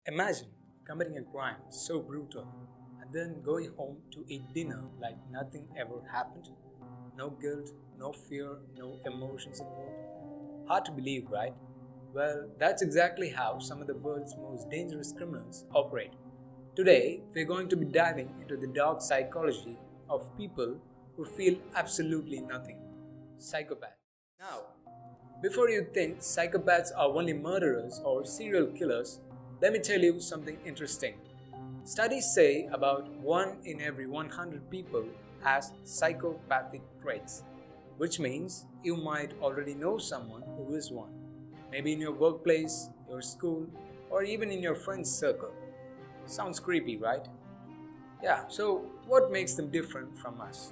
Imagine committing a crime so brutal and then going home to eat dinner like nothing ever happened. No guilt, no fear, no emotions involved. Hard to believe, right? Well, that's exactly how some of the world's most dangerous criminals operate. Today, we're going to be diving into the dark psychology of people who feel absolutely nothing. Psychopath. Now, before you think psychopaths are only murderers or serial killers, let me tell you something interesting. Studies say about 1 in every 100 people has psychopathic traits, which means you might already know someone who is one. Maybe in your workplace, your school, or even in your friend's circle. Sounds creepy, right? Yeah, so what makes them different from us?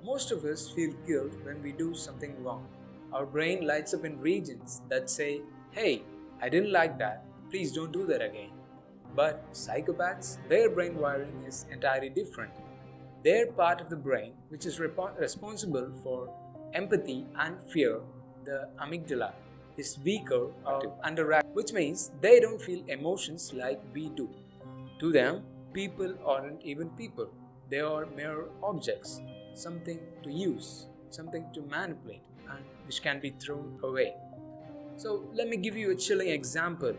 Most of us feel guilt when we do something wrong. Our brain lights up in regions that say, hey, I didn't like that, please don't do that again. But psychopaths, their brain wiring is entirely different. Their part of the brain, which is responsible for empathy and fear, the amygdala, is weaker or underactive, which means they don't feel emotions like we do. To them, people aren't even people. They are mere objects, something to use, something to manipulate, and which can be thrown away. So, let me give you a chilling example.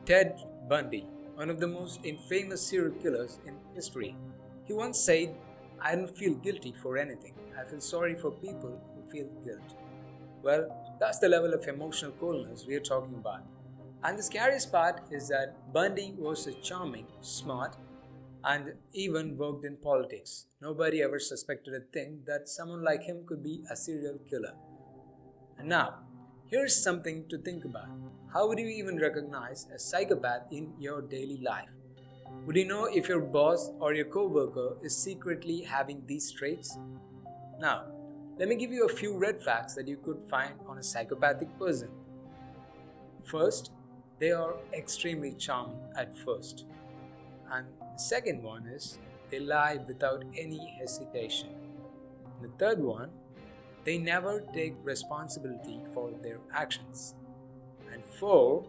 Ted Bundy, one of the most infamous serial killers in history, he once said, I don't feel guilty for anything. I feel sorry for people who feel guilt. Well, that's the level of emotional coldness we are talking about. And the scariest part is that Bundy was a charming, smart, and even worked in politics. Nobody ever suspected a thing that someone like him could be a serial killer. And now, here's something to think about. How would you even recognize a psychopath in your daily life? Would you know if your boss or your coworker is secretly having these traits? Now, let me give you a few red flags that you could find on a psychopathic person. First, they are extremely charming at first. And the second one is they lie without any hesitation. The third one, they never take responsibility for their actions. And four,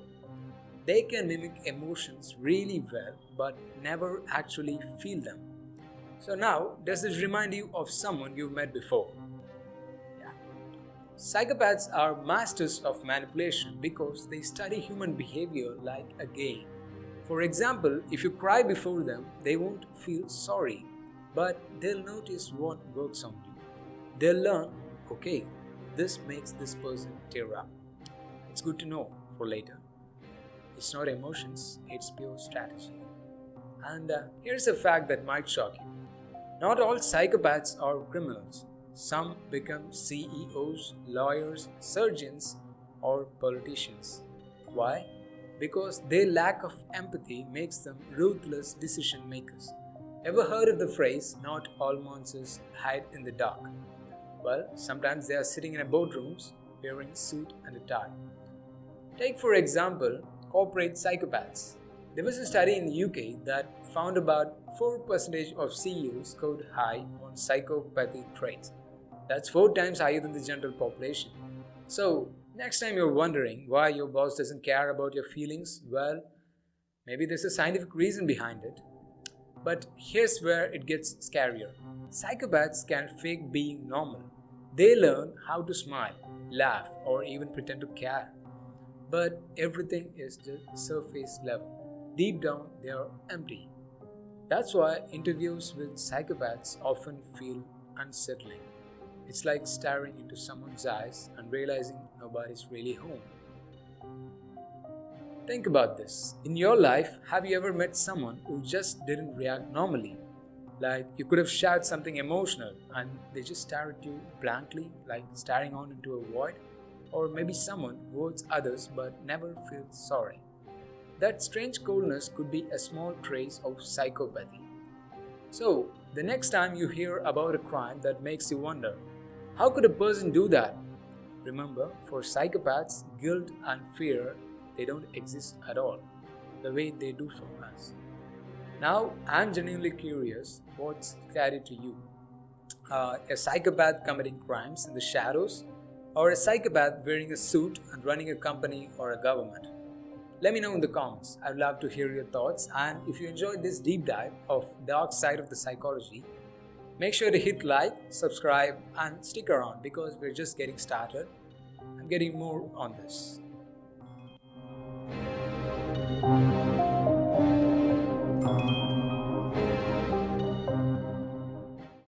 they can mimic emotions really well but never actually feel them. So now, does this remind you of someone you've met before? Yeah. Psychopaths are masters of manipulation because they study human behavior like a game. For example, if you cry before them, they won't feel sorry, but they'll notice what works on you. They'll learn, okay, this makes this person tear up. It's good to know for later. It's not emotions, it's pure strategy. And here's a fact that might shock you. Not all psychopaths are criminals. Some become CEOs, lawyers, surgeons, or politicians. Why? Because their lack of empathy makes them ruthless decision makers. Ever heard of the phrase, not all monsters hide in the dark? Well, sometimes they are sitting in a boardrooms wearing suit and a tie. Take for example, corporate psychopaths. There was a study in the UK that found about 4% of CEOs scored high on psychopathic traits. That's 4 times higher than the general population. So, next time you're wondering why your boss doesn't care about your feelings, well, maybe there's a scientific reason behind it. But here's where it gets scarier. Psychopaths can fake being normal. They learn how to smile, laugh, or even pretend to care. But everything is just surface level. Deep down, they are empty. That's why interviews with psychopaths often feel unsettling. It's like staring into someone's eyes and realizing nobody's really home. Think about this. In your life, have you ever met someone who just didn't react normally? Like you could have shared something emotional and they just stare at you blankly, like staring on into a void? Or maybe someone who hurts others but never feels sorry. That strange coldness could be a small trace of psychopathy. So, the next time you hear about a crime that makes you wonder, how could a person do that? Remember, for psychopaths, guilt and fear, they don't exist at all, the way they do for us. Now, I'm genuinely curious, what's scary to you? A psychopath committing crimes in the shadows, or a psychopath wearing a suit and running a company or a government? Let me know in the comments. I'd love to hear your thoughts, and if you enjoyed this deep dive of dark side of the psychology, make sure to hit like, subscribe, and stick around because we're just getting started. I'm getting more on this.